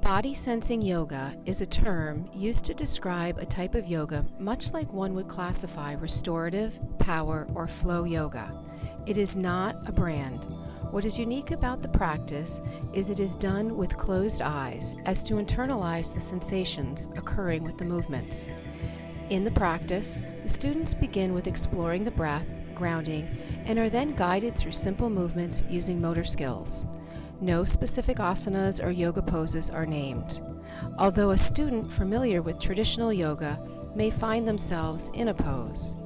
Body sensing yoga is a term used to describe a type of yoga much like one would classify restorative, power, or flow yoga. It is not a brand. What is unique about the practice is it is done with closed eyes as to internalize the sensations occurring with the movements. In the practice, the students begin with exploring the breath, grounding, and are then guided through simple movements using motor skills. No specific asanas or yoga poses are named, although a student familiar with traditional yoga may find themselves in a pose.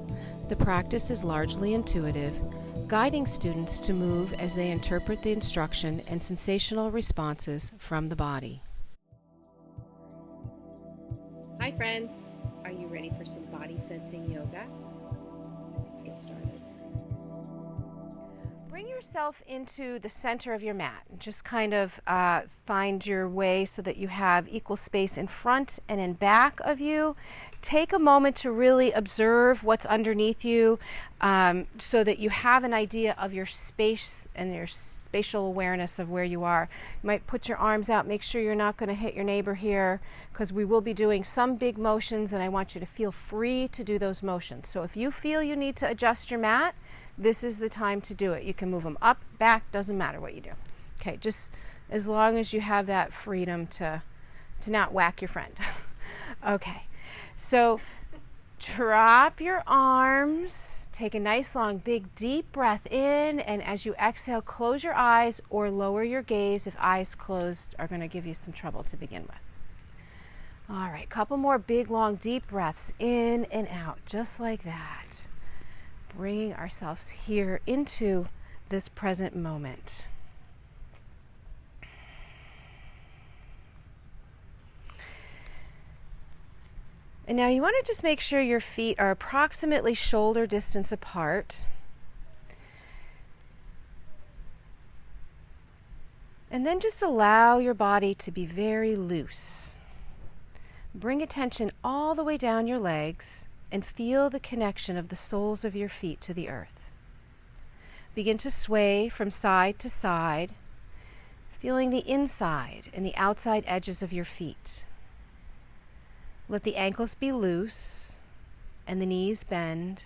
The practice is largely intuitive, guiding students to move as they interpret the instruction and sensational responses from the body. Hi friends, are you ready for some body sensing yoga? Let's get started. Bring yourself into the center of your mat. Just kind of find your way so that you have equal space in front and in back of you. Take a moment to really observe what's underneath you so that you have an idea of your space and your spatial awareness of where you are. You might put your arms out. Make sure you're not going to hit your neighbor here because we will be doing some big motions and I want you to feel free to do those motions. So if you feel you need to adjust your mat, this is the time to do it. You can move them up, back, doesn't matter what you do. Okay, just as long as you have that freedom to not whack your friend. Okay, so drop your arms, take a nice long big deep breath in, and as you exhale, close your eyes or lower your gaze if eyes closed are going to give you some trouble to begin with. All right, couple more big long deep breaths in and out, just like that. Bringing ourselves here into this present moment. And now you want to just make sure your feet are approximately shoulder distance apart. And then just allow your body to be very loose. Bring attention all the way down your legs and feel the connection of the soles of your feet to the earth. Begin to sway from side to side, feeling the inside and the outside edges of your feet. Let the ankles be loose and the knees bend.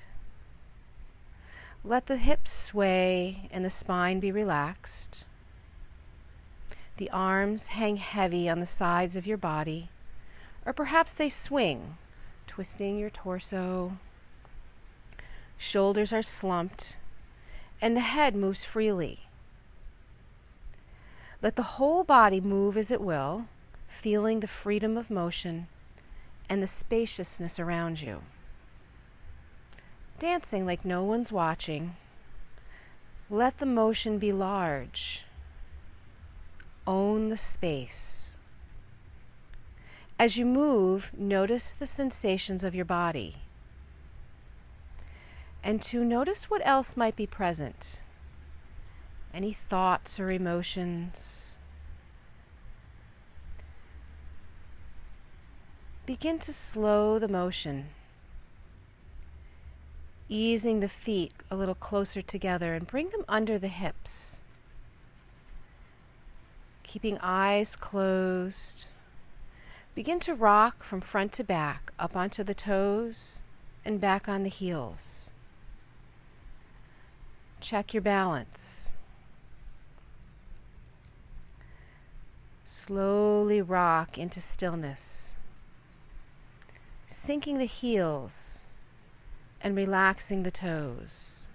Let the hips sway and the spine be relaxed. The arms hang heavy on the sides of your body, or perhaps they swing, twisting your torso. Shoulders are slumped, and the head moves freely. Let the whole body move as it will, feeling the freedom of motion and the spaciousness around you. Dancing like no one's watching. Let the motion be large. Own the space. As you move, notice the sensations of your body. And to notice what else might be present. Any thoughts or emotions. Begin to slow the motion, easing the feet a little closer together and bring them under the hips. Keeping eyes closed. Begin to rock from front to back, up onto the toes and back on the heels. Check your balance. Slowly rock into stillness, sinking the heels and relaxing the toes.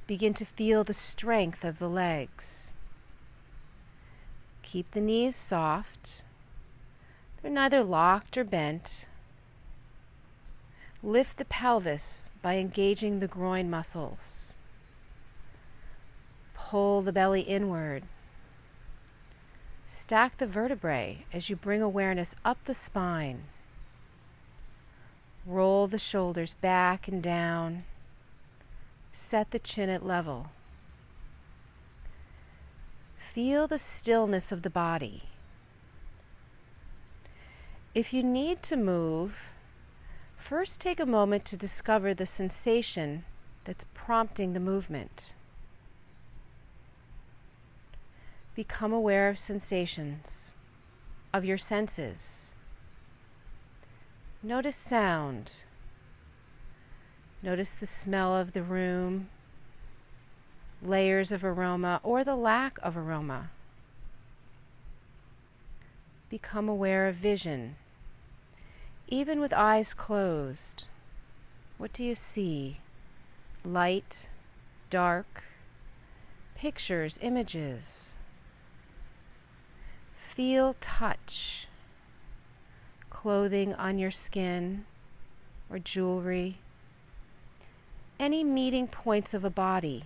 Begin to feel the strength of the legs. Keep the knees soft. They're neither locked or bent. Lift the pelvis by engaging the groin muscles. Pull the belly inward. Stack the vertebrae as you bring awareness up the spine. Roll the shoulders back and down. Set the chin at level. Feel the stillness of the body. If you need to move, first take a moment to discover the sensation that's prompting the movement. Become aware of sensations, of your senses. Notice sound. Notice the smell of the room, layers of aroma, or the lack of aroma. Become aware of vision. Even with eyes closed, what do you see? Light, dark, pictures, images. Feel touch, clothing on your skin or jewelry, any meeting points of a body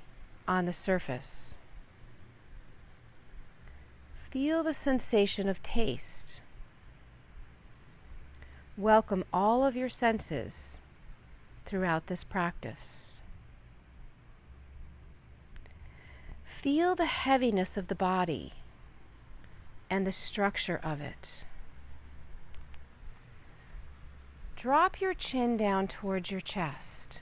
on the surface. Feel the sensation of taste. Welcome all of your senses throughout this practice. Feel the heaviness of the body and the structure of it. Drop your chin down towards your chest,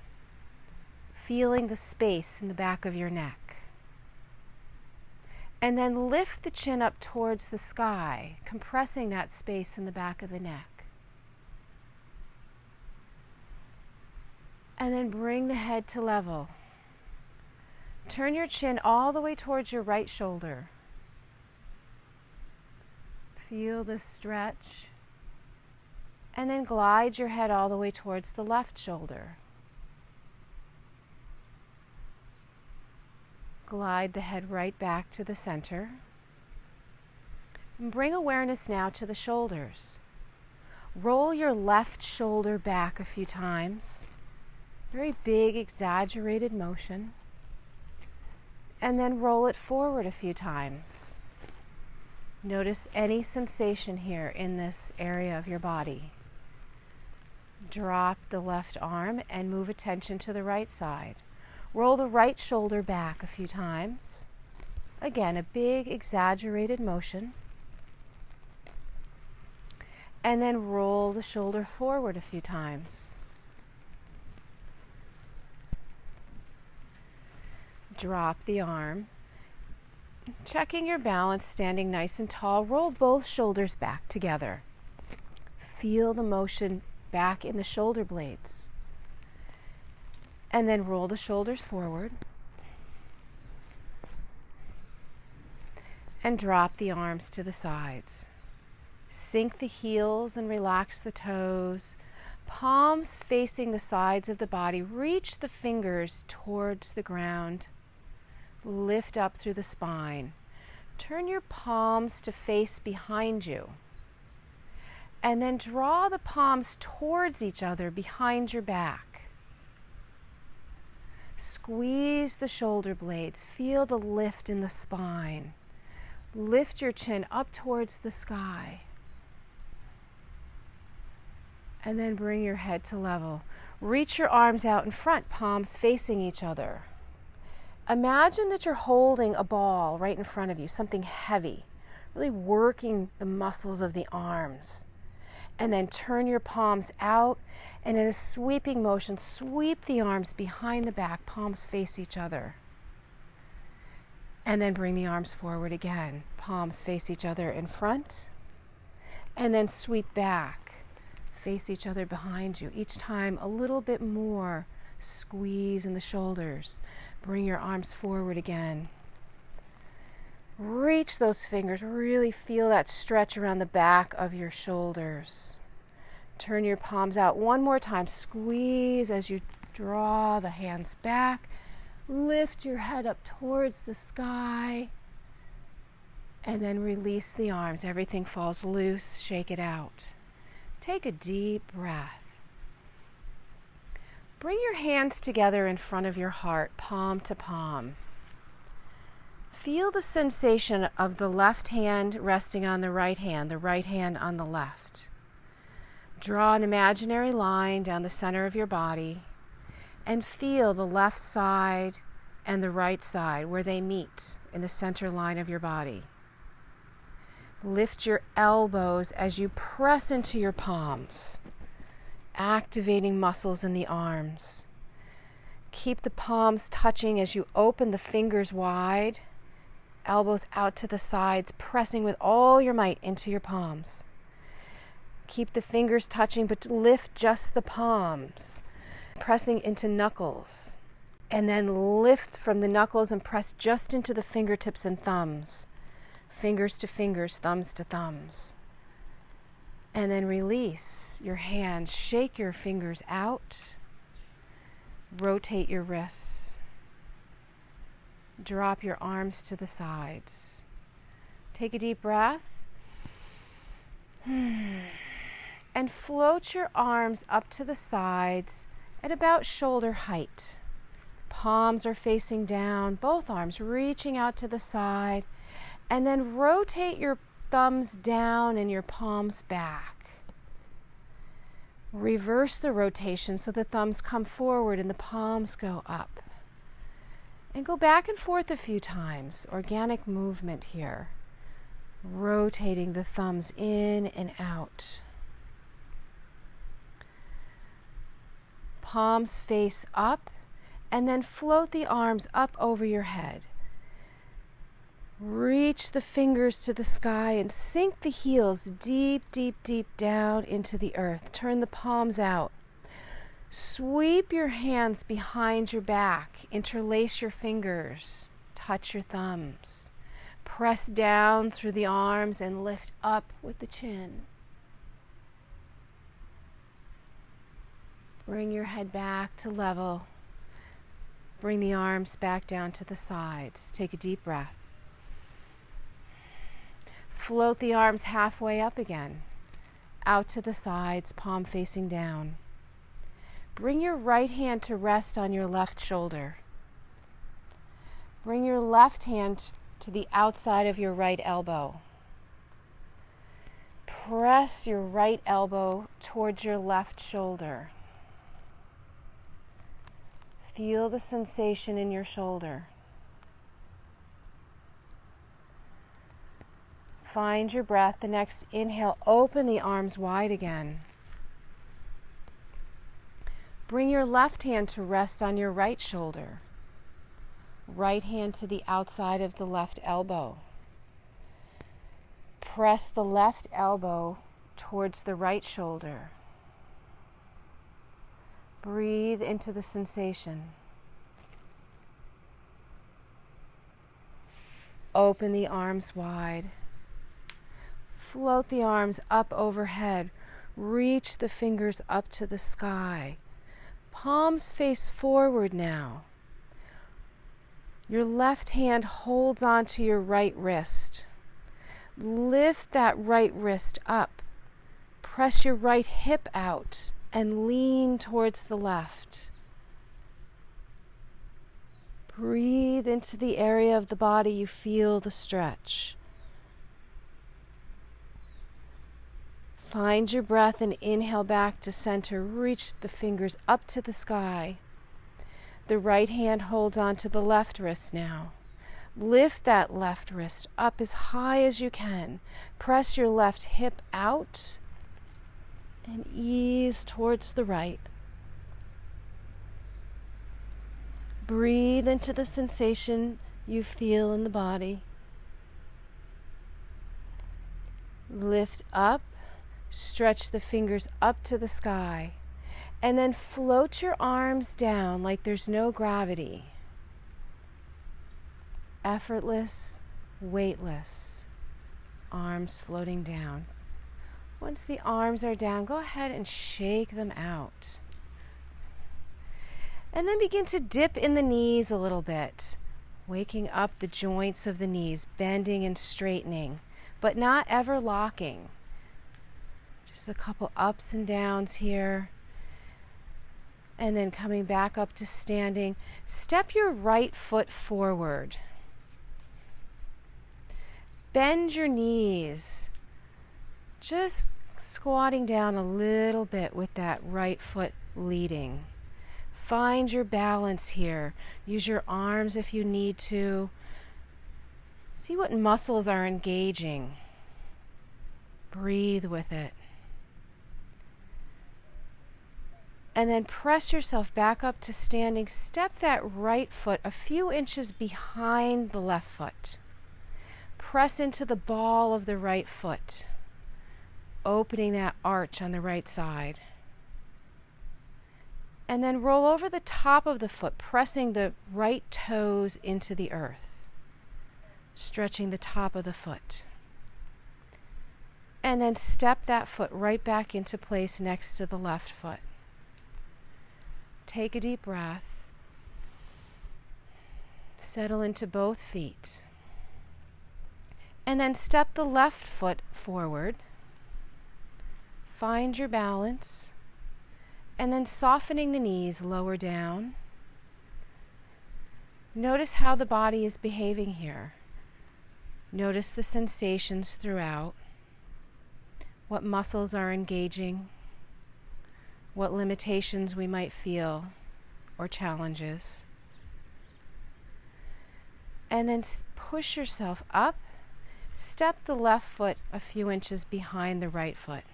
feeling the space in the back of your neck. And then lift the chin up towards the sky, compressing that space in the back of the neck. And then bring the head to level. Turn your chin all the way towards your right shoulder. Feel the stretch. And then glide your head all the way towards the left shoulder. Glide the head right back to the center. And bring awareness now to the shoulders. Roll your left shoulder back a few times. Very big, exaggerated motion. And then roll it forward a few times. Notice any sensation here in this area of your body. Drop the left arm and move attention to the right side. Roll the right shoulder back a few times. Again, a big, exaggerated motion. And then roll the shoulder forward a few times. Drop the arm. Checking your balance, standing nice and tall, roll both shoulders back together. Feel the motion back in the shoulder blades. And then roll the shoulders forward. And drop the arms to the sides. Sink the heels and relax the toes. Palms facing the sides of the body. Reach the fingers towards the ground. Lift up through the spine. Turn your palms to face behind you. And then draw the palms towards each other behind your back. Squeeze the shoulder blades. Feel the lift in the spine. Lift your chin up towards the sky. And then bring your head to level. Reach your arms out in front, palms facing each other. Imagine that you're holding a ball right in front of you, something heavy, really working the muscles of the arms. And then turn your palms out, and in a sweeping motion, sweep the arms behind the back, palms face each other. And then bring the arms forward again, palms face each other in front, and then sweep back, face each other behind you. Each time a little bit more squeeze in the shoulders. Bring your arms forward again. Reach those fingers. Really feel that stretch around the back of your shoulders. Turn your palms out one more time. Squeeze as you draw the hands back. Lift your head up towards the sky. And then release the arms. Everything falls loose. Shake it out. Take a deep breath. Bring your hands together in front of your heart, palm to palm. Feel the sensation of the left hand resting on the right hand on the left. Draw an imaginary line down the center of your body and feel the left side and the right side where they meet in the center line of your body. Lift your elbows as you press into your palms, activating muscles in the arms. Keep the palms touching as you open the fingers wide, elbows out to the sides, pressing with all your might into your palms. Keep the fingers touching, but lift just the palms, pressing into knuckles. And then lift from the knuckles and press just into the fingertips and thumbs. Fingers to fingers, thumbs to thumbs. And then release your hands. Shake your fingers out. Rotate your wrists. Drop your arms to the sides. Take a deep breath. And float your arms up to the sides at about shoulder height. Palms are facing down, both arms reaching out to the side, and then rotate your thumbs down and your palms back. Reverse the rotation so the thumbs come forward and the palms go up. And go back and forth a few times, organic movement here, rotating the thumbs in and out. Palms face up, and then float the arms up over your head. Reach the fingers to the sky and sink the heels deep, deep, deep down into the earth. Turn the palms out. Sweep your hands behind your back. Interlace your fingers. Touch your thumbs. Press down through the arms and lift up with the chin. Bring your head back to level. Bring the arms back down to the sides. Take a deep breath. Float the arms halfway up again. Out to the sides, palm facing down. Bring your right hand to rest on your left shoulder. Bring your left hand to the outside of your right elbow. Press your right elbow towards your left shoulder. Feel the sensation in your shoulder. Find your breath. The next inhale, open the arms wide again. Bring your left hand to rest on your right shoulder. Right hand to the outside of the left elbow. Press the left elbow towards the right shoulder. Breathe into the sensation. Open the arms wide. Float the arms up overhead. Reach the fingers up to the sky. Palms face forward now. Your left hand holds onto your right wrist. Lift that right wrist up. Press your right hip out and lean towards the left. Breathe into the area of the body you feel the stretch. Find your breath and inhale back to center. Reach the fingers up to the sky. The right hand holds onto the left wrist now. Lift that left wrist up as high as you can. Press your left hip out and ease towards the right. Breathe into the sensation you feel in the body. Lift up, stretch the fingers up to the sky, and then float your arms down like there's no gravity. Effortless, weightless, arms floating down. Once the arms are down, go ahead and shake them out. And then begin to dip in the knees a little bit, waking up the joints of the knees, bending and straightening, but not ever locking. Just a couple ups and downs here. And then coming back up to standing. Step your right foot forward. Bend your knees. Just squatting down a little bit with that right foot leading. Find your balance here. Use your arms if you need to. See what muscles are engaging. Breathe with it. And then press yourself back up to standing. Step that right foot a few inches behind the left foot. press into the ball of the right foot, opening that arch on the right side. And then roll over the top of the foot, pressing the right toes into the earth, stretching the top of the foot. And then step that foot right back into place next to the left foot. Take a deep breath. Settle into both feet. And then step the left foot forward. Find your balance. And then softening the knees, lower down. Notice how the body is behaving here. Notice the sensations throughout. What muscles are engaging. What limitations we might feel or challenges. And then push yourself up. Step the left foot a few inches behind the right foot.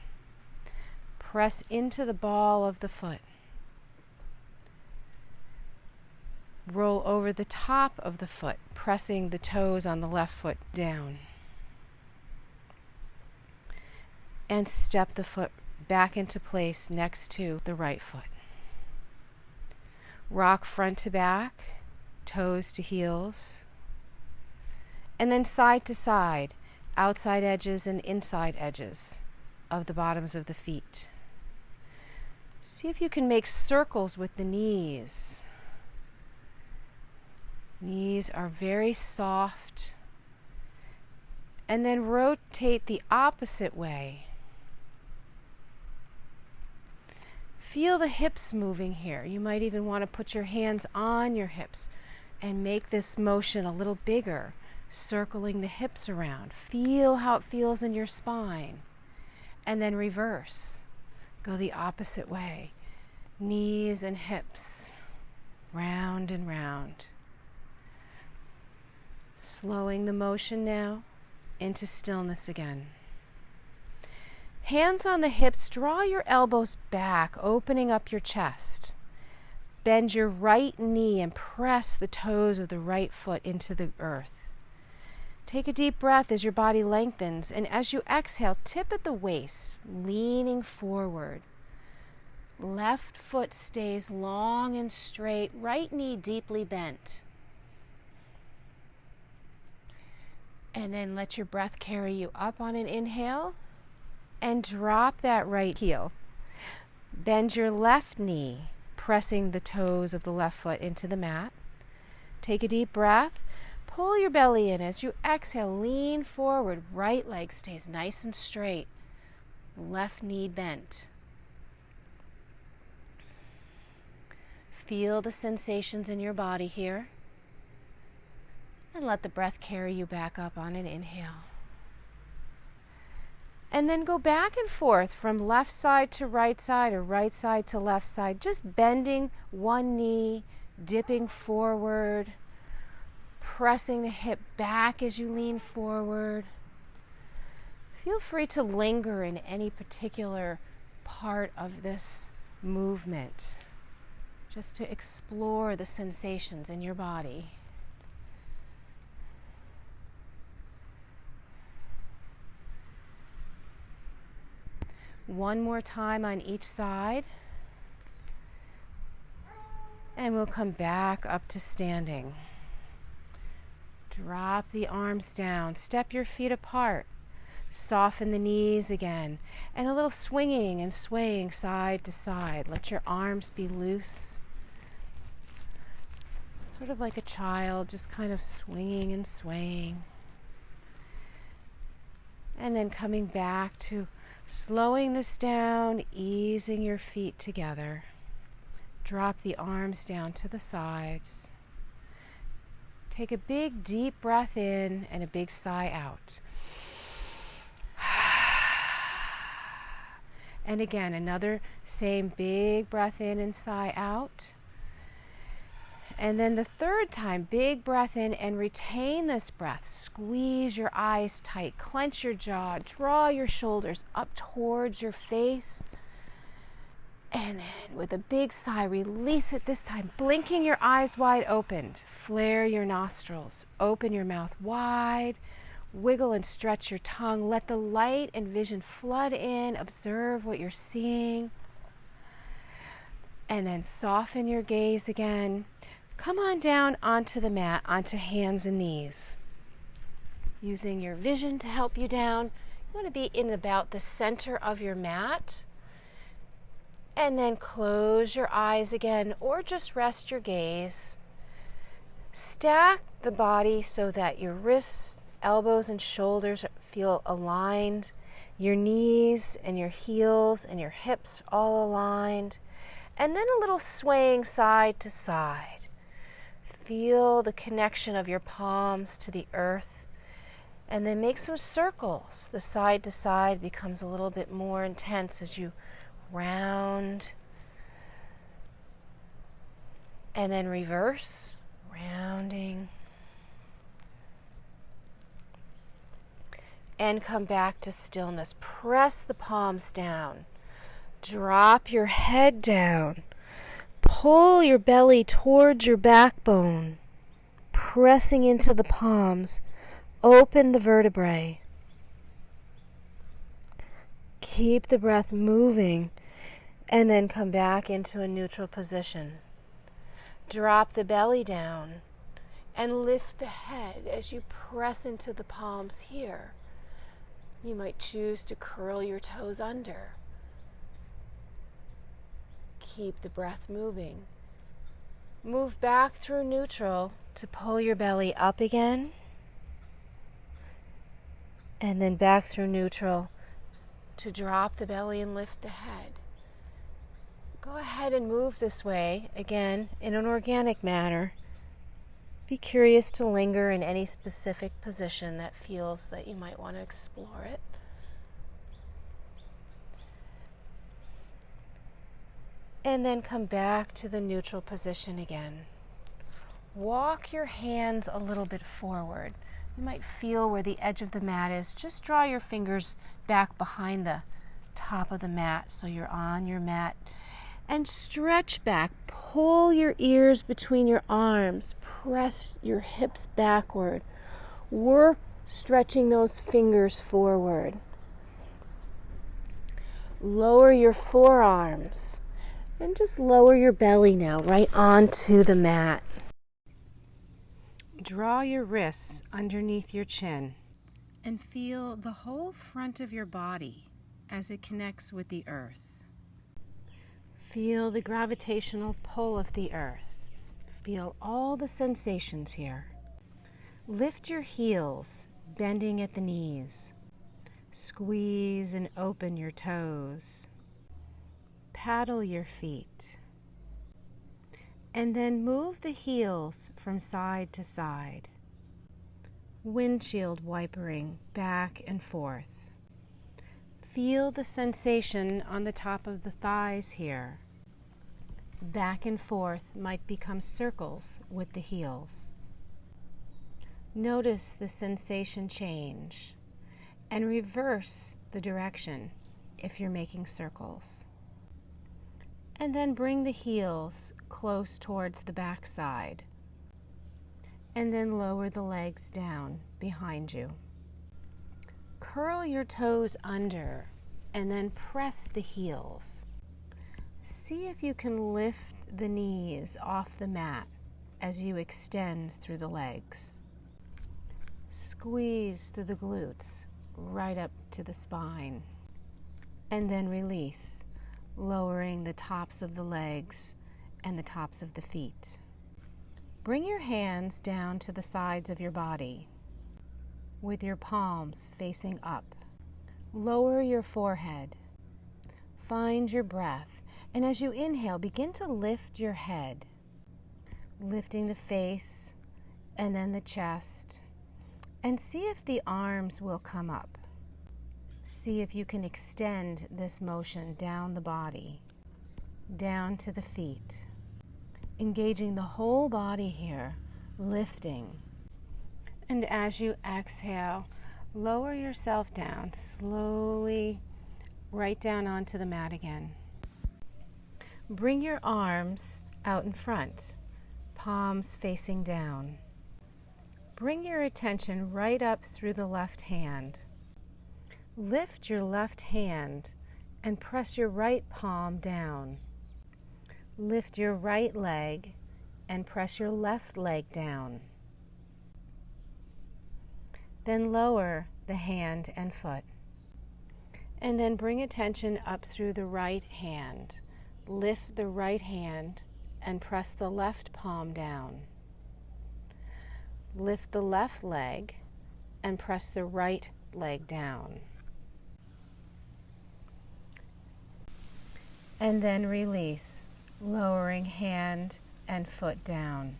Press into the ball of the foot. Roll over the top of the foot, pressing the toes on the left foot down. And step the foot back into place next to the right foot. Rock front to back, toes to heels. And then side to side, outside edges and inside edges of the bottoms of the feet. See if you can make circles with the knees. Knees are very soft. And then rotate the opposite way. Feel the hips moving here. You might even want to put your hands on your hips and make this motion a little bigger, circling the hips around. Feel how it feels in your spine. And then reverse. Go the opposite way. Knees and hips, round and round. Slowing the motion now into stillness again. Hands on the hips, draw your elbows back, opening up your chest. Bend your right knee and press the toes of the right foot into the earth. Take a deep breath as your body lengthens, and as you exhale, tip at the waist, leaning forward. Left foot stays long and straight, right knee deeply bent. And then let your breath carry you up on an inhale, and drop that right heel. Bend your left knee, pressing the toes of the left foot into the mat. Take a deep breath. Pull your belly in as you exhale. Lean forward. Right leg stays nice and straight. Left knee bent. Feel the sensations in your body here. And let the breath carry you back up on an inhale. And then go back and forth from left side to right side or right side to left side, just bending one knee, dipping forward, pressing the hip back as you lean forward. Feel free to linger in any particular part of this movement, just to explore the sensations in your body. One more time on each side. And we'll come back up to standing. Drop the arms down. Step your feet apart. Soften the knees again. And a little swinging and swaying side to side. Let your arms be loose. Sort of like a child, just kind of swinging and swaying. And then coming back to slowing this down, easing your feet together. Drop the arms down to the sides. Take a big deep breath in and a big sigh out. And again, another same big breath in and sigh out. And then the third time, big breath in and retain this breath. Squeeze your eyes tight, clench your jaw, draw your shoulders up towards your face. And then with a big sigh, release it this time, blinking your eyes wide open. Flare your nostrils, open your mouth wide. Wiggle and stretch your tongue. Let the light and vision flood in. Observe what you're seeing. And then soften your gaze again. Come on down onto the mat, onto hands and knees. Using your vision to help you down. You want to be in about the center of your mat. And then close your eyes again, or just rest your gaze. Stack the body so that your wrists, elbows, and shoulders feel aligned. Your knees and your heels and your hips all aligned. And then a little swaying side to side. Feel the connection of your palms to the earth. And then make some circles. The side to side becomes a little bit more intense as you round. And then reverse, rounding. And come back to stillness. Press the palms down. Drop your head down. Pull your belly towards your backbone. Pressing into the palms. Open the vertebrae. Keep the breath moving. And then come back into a neutral position. Drop the belly down. And lift the head as you press into the palms here. You might choose to curl your toes under. Keep the breath moving. Move back through neutral to pull your belly up again. And then back through neutral to drop the belly and lift the head. Go ahead and move this way, again, in an organic manner. Be curious to linger in any specific position that feels that you might want to explore it. And then come back to the neutral position again. Walk your hands a little bit forward. You might feel where the edge of the mat is. Just draw your fingers back behind the top of the mat so you're on your mat. And stretch back. Pull your ears between your arms. Press your hips backward. Work stretching those fingers forward. Lower your forearms. And just lower your belly now, right onto the mat. Draw your wrists underneath your chin. And feel the whole front of your body as it connects with the earth. Feel the gravitational pull of the earth. Feel all the sensations here. Lift your heels, bending at the knees. Squeeze and open your toes. Paddle your feet. And then move the heels from side to side. Windshield wipering back and forth. Feel the sensation on the top of the thighs here. Back and forth might become circles with the heels. Notice the sensation change and reverse the direction if you're making circles. And then bring the heels close towards the back side. And then lower the legs down behind you. Curl your toes under and then press the heels. See if you can lift the knees off the mat as you extend through the legs. Squeeze through the glutes right up to the spine. And then release, lowering the tops of the legs and the tops of the feet. Bring your hands down to the sides of your body with your palms facing up. Lower your forehead. Find your breath. And as you inhale, begin to lift your head, lifting the face and then the chest. And see if the arms will come up. See if you can extend this motion down the body, down to the feet. Engaging the whole body here, lifting. And as you exhale, lower yourself down slowly, right down onto the mat again. Bring your arms out in front, palms facing down. Bring your attention right up through the left hand. Lift your left hand and press your right palm down. Lift your right leg and press your left leg down. Then lower the hand and foot. And then bring attention up through the right hand. Lift the right hand and press the left palm down. Lift the left leg and press the right leg down. And then release, lowering hand and foot down.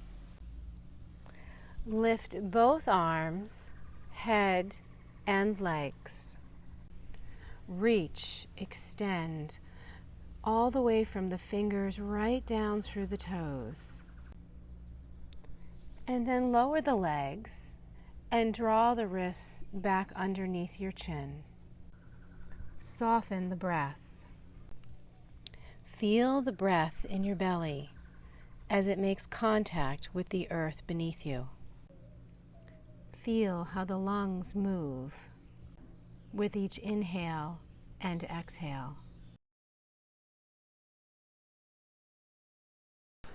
Lift both arms, head, and legs. Reach, extend, all the way from the fingers right down through the toes. And then lower the legs and draw the wrists back underneath your chin. Soften the breath. Feel the breath in your belly as it makes contact with the earth beneath you. Feel how the lungs move with each inhale and exhale.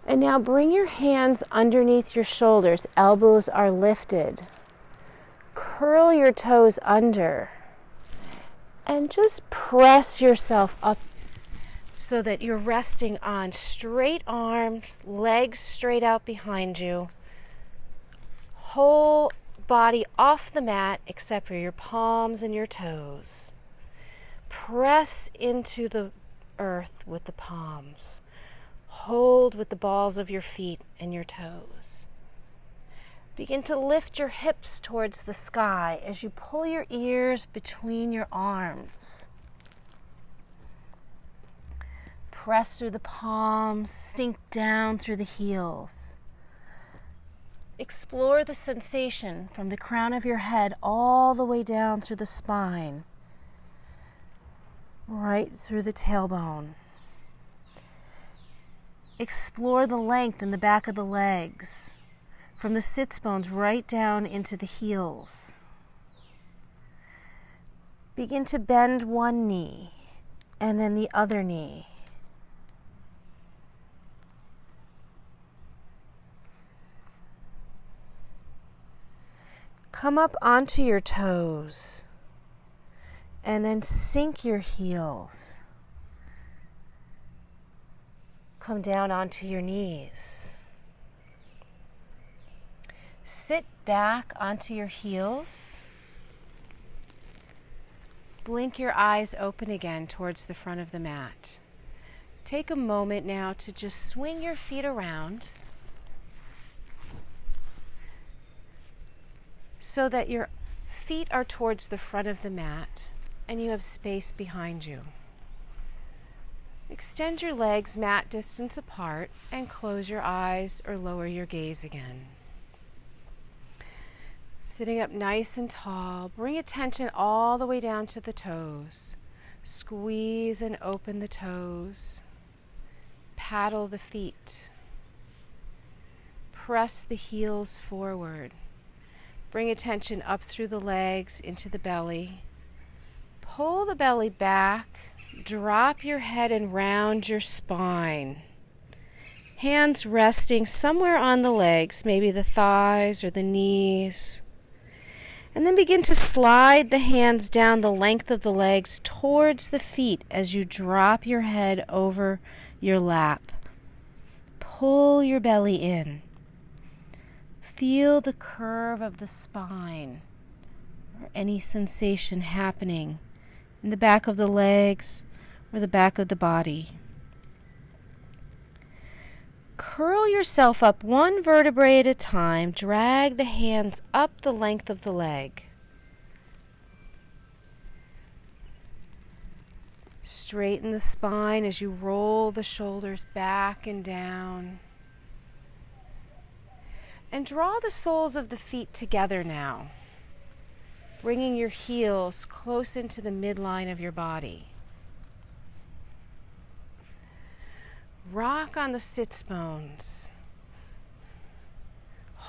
And now bring your hands underneath your shoulders. Elbows are lifted. Curl your toes under. And just press yourself up so that you're resting on straight arms, legs straight out behind you. Whole body off the mat except for your palms and your toes. Press into the earth with the palms. Hold with the balls of your feet and your toes. Begin to lift your hips towards the sky as you pull your ears between your arms. Press through the palms, sink down through the heels. Explore the sensation from the crown of your head all the way down through the spine, right through the tailbone. Explore the length in the back of the legs, from the sits bones right down into the heels. Begin to bend one knee and then the other knee. Come up onto your toes and then sink your heels. Come down onto your knees. Sit back onto your heels. Blink your eyes open again towards the front of the mat. Take a moment now to just swing your feet around so that your feet are towards the front of the mat and you have space behind you. Extend your legs mat distance apart and close your eyes or lower your gaze again. Sitting up nice and tall, bring attention all the way down to the toes. Squeeze and open the toes. Paddle the feet. Press the heels forward. Bring attention up through the legs into the belly. Pull the belly back. Drop your head and round your spine. Hands resting somewhere on the legs, maybe the thighs or the knees. And then begin to slide the hands down the length of the legs towards the feet as you drop your head over your lap. Pull your belly in. Feel the curve of the spine or any sensation happening in the back of the legs or the back of the body. Curl yourself up one vertebrae at a time. Drag the hands up the length of the leg. Straighten the spine as you roll the shoulders back and down. And draw the soles of the feet together now, bringing your heels close into the midline of your body. Rock on the sits bones.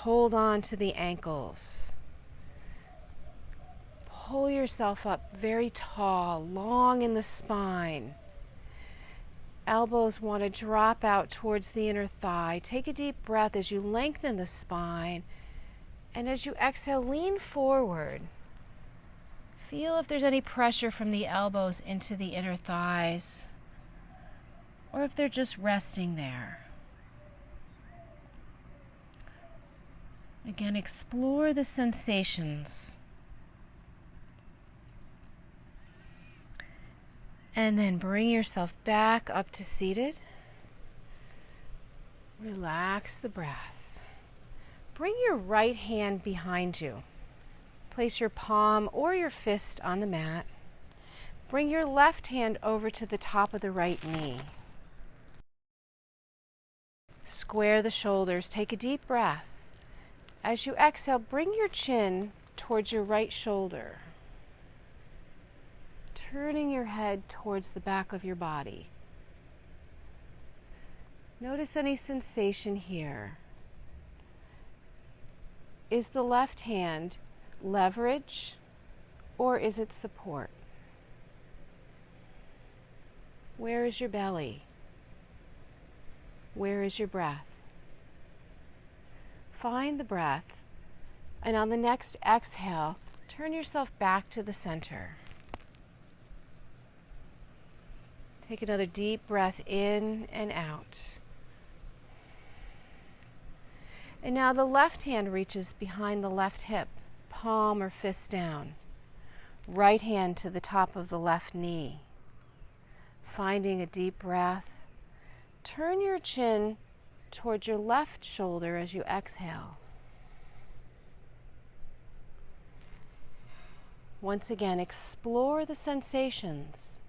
hold on to the ankles. Pull yourself up very tall, long in the spine. Elbows want to drop out towards the inner thigh. Take a deep breath as you lengthen the spine. And as you exhale, lean forward. Feel if there's any pressure from the elbows into the inner thighs, or if they're just resting there. Again, explore the sensations. And then bring yourself back up to seated. Relax the breath. Bring your right hand behind you. Place your palm or your fist on the mat. Bring your left hand over to the top of the right knee. Square the shoulders. Take a deep breath. As you exhale, bring your chin towards your right shoulder, turning your head towards the back of your body. Notice any sensation here. Is the left hand leverage or is it support? Where is your belly? Where is your breath? Find the breath, and on the next exhale, turn yourself back to the center. Take another deep breath in and out. And now the left hand reaches behind the left hip, palm or fist down. Right hand to the top of the left knee. Finding a deep breath. Turn your chin towards your left shoulder as you exhale. Once again, explore the sensations.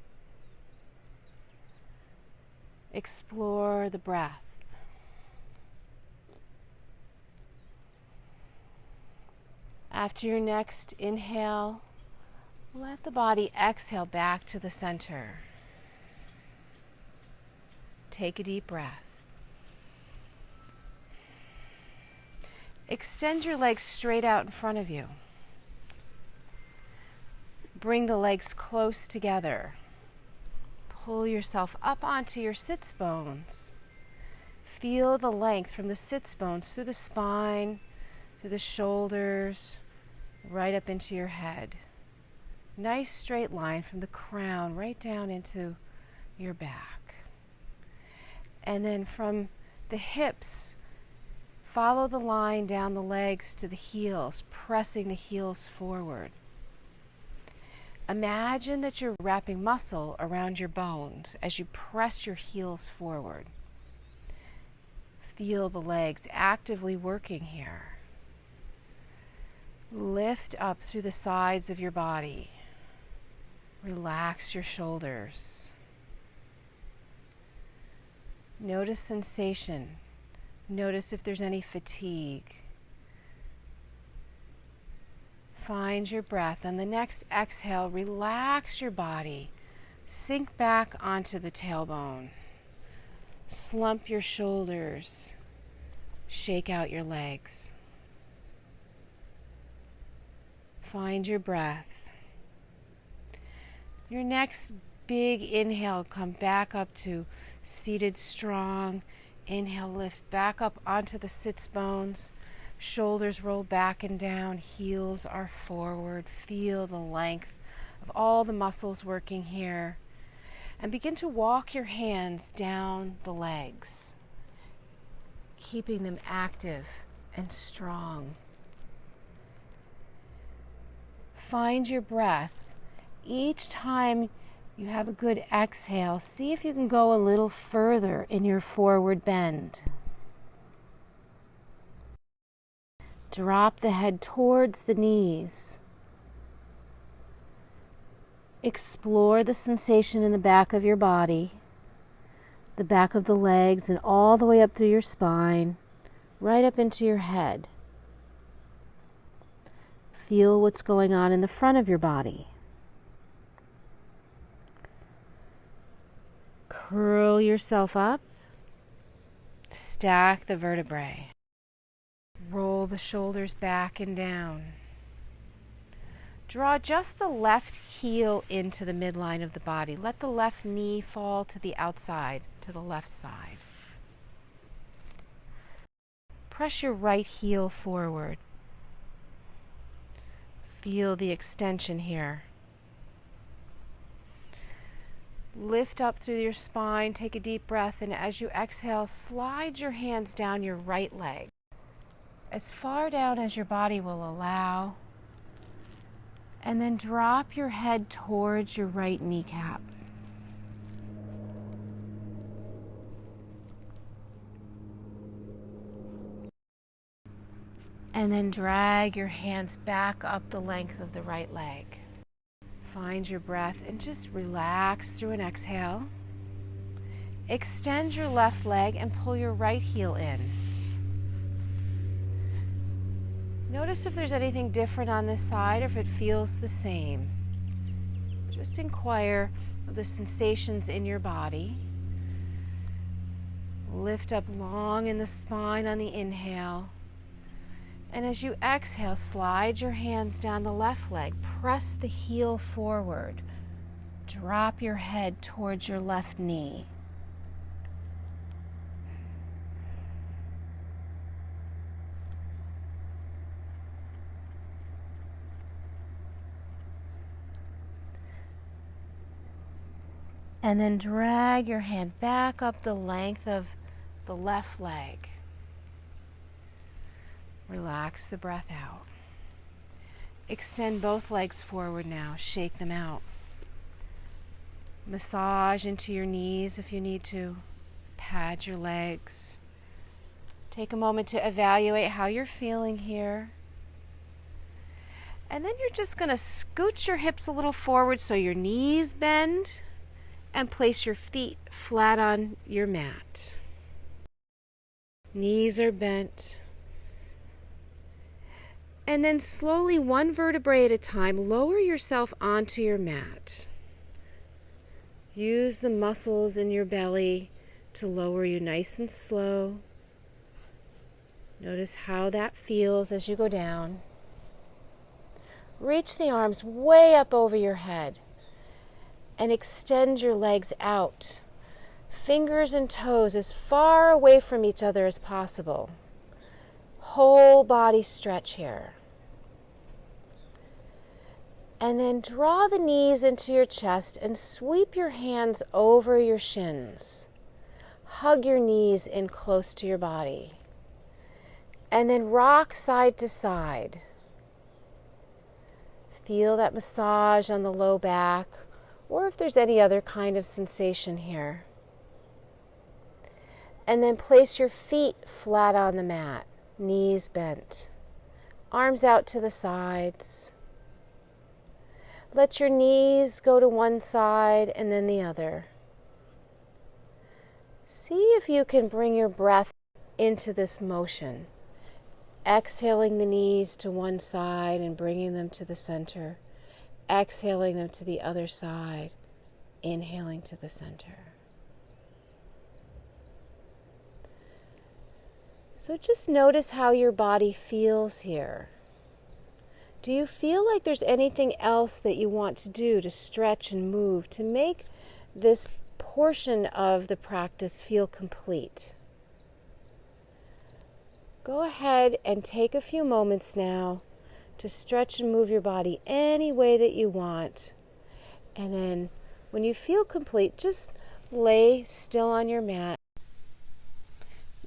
Explore the breath. After your next inhale, let the body exhale back to the center. Take a deep breath. Extend your legs straight out in front of you. Bring the legs close together. Pull yourself up onto your sits bones. Feel the length from the sits bones through the spine, through the shoulders, right up into your head. Nice straight line from the crown right down into your back. And then from the hips, follow the line down the legs to the heels, pressing the heels forward. Imagine that you're wrapping muscle around your bones as you press your heels forward. Feel the legs actively working here. Lift up through the sides of your body. Relax your shoulders. Notice sensation. Notice if there's any fatigue. Find your breath. On the next exhale, relax your body. Sink back onto the tailbone. Slump your shoulders. Shake out your legs. Find your breath. Your next big inhale, come back up to seated strong. Inhale, lift back up onto the sits bones. Shoulders roll back and down. Heels are forward. Feel the length of all the muscles working here. And begin to walk your hands down the legs, keeping them active and strong. Find your breath. Each time you have a good exhale, see if you can go a little further in your forward bend. Drop the head towards the knees. Explore the sensation in the back of your body, the back of the legs, and all the way up through your spine, right up into your head. Feel what's going on in the front of your body. Curl yourself up. Stack the vertebrae. Roll the shoulders back and down. Draw just the left heel into the midline of the body. Let the left knee fall to the outside, to the left side. Press your right heel forward. Feel the extension here. Lift up through your spine, take a deep breath, and as you exhale, slide your hands down your right leg, as far down as your body will allow, and then drop your head towards your right kneecap. And then drag your hands back up the length of the right leg. Find your breath and just relax through an exhale. Extend your left leg and pull your right heel in. Notice if there's anything different on this side or if it feels the same. Just inquire of the sensations in your body. Lift up long in the spine on the inhale. And as you exhale, slide your hands down the left leg. Press the heel forward. Drop your head towards your left knee. And then drag your hand back up the length of the left leg. Relax the breath out. Extend both legs forward now. Shake them out. Massage into your knees if you need to. Pad your legs. Take a moment to evaluate how you're feeling here. And then you're just going to scoot your hips a little forward so your knees bend, and place your feet flat on your mat. Knees are bent. And then slowly, one vertebrae at a time, lower yourself onto your mat. Use the muscles in your belly to lower you nice and slow. Notice how that feels as you go down. Reach the arms way up over your head and extend your legs out. Fingers and toes as far away from each other as possible. Whole body stretch here. And then draw the knees into your chest and sweep your hands over your shins. Hug your knees in close to your body. And then rock side to side. Feel that massage on the low back, or if there's any other kind of sensation here. And then place your feet flat on the mat. Knees bent, arms out to the sides. Let your knees go to one side and then the other. See if you can bring your breath into this motion. Exhaling the knees to one side and bringing them to the center. Exhaling them to the other side. Inhaling to the center. So just notice how your body feels here. Do you feel like there's anything else that you want to do to stretch and move to make this portion of the practice feel complete? Go ahead and take a few moments now to stretch and move your body any way that you want. And then when you feel complete, just lay still on your mat.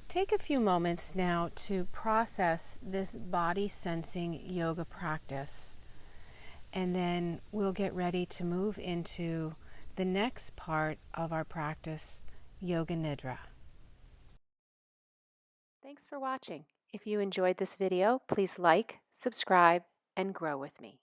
Take a few moments now to process this body sensing yoga practice, and then we'll get ready to move into the next part of our practice, Yoga Nidra. Thanks for watching. If you enjoyed this video, please like, subscribe, and grow with me.